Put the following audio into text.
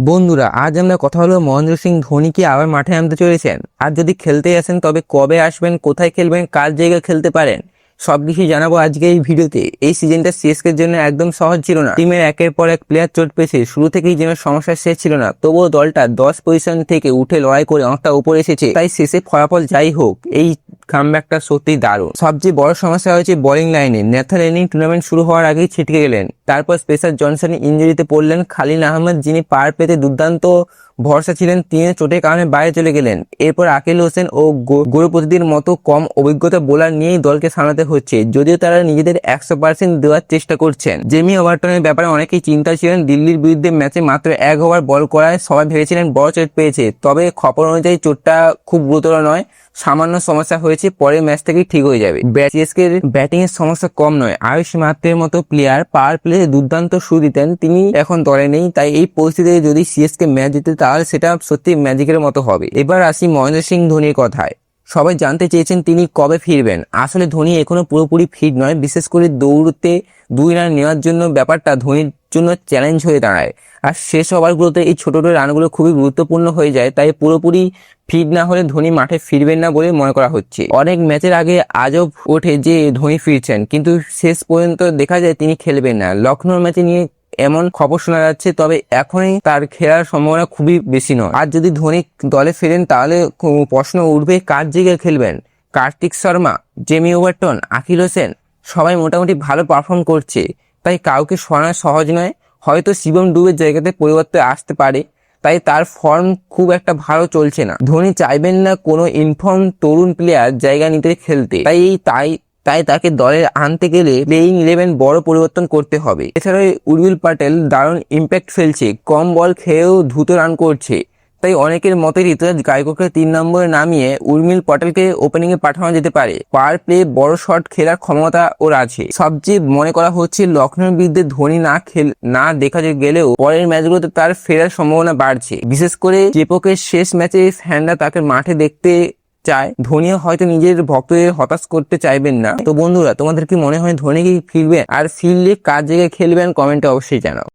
বন্ধুরা, আজ আমরা কথা হলো মহেন্দ্র সিং ধোনি কি আবার মাঠে নামতে চলেছেন, আর যদি খেলতে আসেন তবে কবে আসবেন, কোথায় খেলবেন, কার জায়গায় খেলতে পারেন, সবকিছু জানাবো আজকে এই ভিডিওতে। এই সিজনটা সিএসকে এর জন্য একদম সহজ ছিল না। টিমের একের পর এক প্লেয়ার চোট পেয়েছে, শুরু থেকেই যেন সমস্যা শেষ ছিল না, তবুও দলটা 10 পজিশন থেকে উঠে লড়াই করে অনেকটা উপরে এসেছে। তাই শেষে ফলাফল যাই হোক, এই কামব্যাকটা সত্যি দারুণ। সবচেয়ে বড় সমস্যা হয়েছে বোলিং লাইনে। নেথান লিনিং টুর্নামেন্ট শুরু হওয়ার আগেই ছিটকে গেলেন, তারপর স্পেসার জনসন ইঞ্জুরিতে পড়লেন। খালিল আহমেদ, যিনি পার পেতে দুর্দান্ত ভরসা ছিলেন, তিনি চোটের কারণে বাইরে চলে গেলেন। এরপর আকিল হোসেন ও গৌরপতির মতো কম অভিজ্ঞতা বোলার নিয়েই দলকে সামলাতে হচ্ছে, যদিও তারা নিজেদের 100% দেওয়ার চেষ্টা করছেন। জেমি ওভারটনের ব্যাপারে অনেকেই চিন্তা ছিলেন। দিল্লির বিরুদ্ধে ম্যাচে মাত্র 1 ওভার বল করায় সবাই ভেবেছিলেন বড় চোট পেয়েছে, তবে খবর অনুযায়ী চোটটা খুব গুরুতর নয়, সামান্য সমস্যা হয়েছে, পরের ম্যাচ থেকেই ঠিক হয়ে যাবে। সিএসকে ব্যাটিং এর সমস্যা কম নয়। আয়ুষ মাত্রের মতো প্লেয়ার পাওয়ার প্লে দুর্দান্ত শুরু দিতেন, তিনি এখন দলে নেই। তাই এই পরিস্থিতিতে যদি সিএসকে ম্যাচ জিতে তাহলে সেটা সত্যি ম্যাজিকের মতো হবে। এবার আসি মহেন্দ্র সিং ধোনির কথায়। সবাই জানতে চেয়েছেন তিনি কবে ফিরবেন। আসলে ধোনি এখনো পুরোপুরি ফিট নয়, বিশেষ করে দৌড়তে 2 রান নেওয়ার জন্য ব্যাপারটা ধোনির জন্য চ্যালেঞ্জ হয়ে দাঁড়ায়। আর শেষ ওভারগুলোতে এই ছোট ছোট রানগুলো খুবই গুরুত্বপূর্ণ হয়ে যায়, তাই পুরোপুরি ফিট না হলে ধোনি মাঠে ফিরবেন না বলে মনে করা হচ্ছে। অনেক ম্যাচের আগে আজব ওঠে যে ধোনি ফিরছেন, কিন্তু শেষ পর্যন্ত দেখা যায় তিনি খেলবেন না। লখনৌর ম্যাচে নিয়ে এমন খবর শোনা যাচ্ছে, তবে এখনই তার খেলার সম্ভাবনা খুবই বেশি নয়। আর যদি ধোনি দলে ফেরেন তাহলে প্রশ্ন উঠবে কার জায়গায় খেলবেন। কার্তিক শর্মা, জেমি ওভারটন, আকিল হোসেন সবাই মোটামুটি ভালো পারফর্ম করছে, তাই কাউকে সরানো সহজ নয়। হয়তো শিবম দুবের জায়গাতে পরিবর্তন আসতে পারে, তাই তার ফর্ম খুব একটা ভালো চলছে না। ধোনি চাইবেন না কোনো ইনফর্ম তরুণ প্লেয়ার জায়গা নিতে খেলতে, তাই তাকে দলে আনতে গেলে প্লেইং 11 বড় পরিবর্তন করতে হবে। এছাড়াও উর্মিল পাটেল দারুণ ইম্প্যাক্ট ফেলছে, কম বল খেয়েও দ্রুত রান করছে। তাই অনেকের মতে ঋতুরাজ গায়কোকে 3 নম্বরে নামিয়ে উর্মিল পটেলকে ওপেনিং এ পাঠানো যেতে পারে। পাওয়ার প্লে বড় শট খেলার ক্ষমতা ওর আছে। সবচেয়ে মনে করা হচ্ছে লখনৌর বিরুদ্ধে ধোনি না দেখা গেলেও পরের ম্যাচগুলোতে তার ফেরার সম্ভাবনা বাড়ছে। বিশেষ করে চেপকের শেষ ম্যাচে ফ্যানরা তাকে মাঠে দেখতে চায়। ধোনিও হয়তো নিজের ভক্তদের হতাশ করতে চাইবেন না। তো বন্ধুরা, তোমাদের কি মনে হয় ধোনি কি ফিরবেন? আর ফিরলে কার জায়গায় খেলবেন? কমেন্টে অবশ্যই জানাও।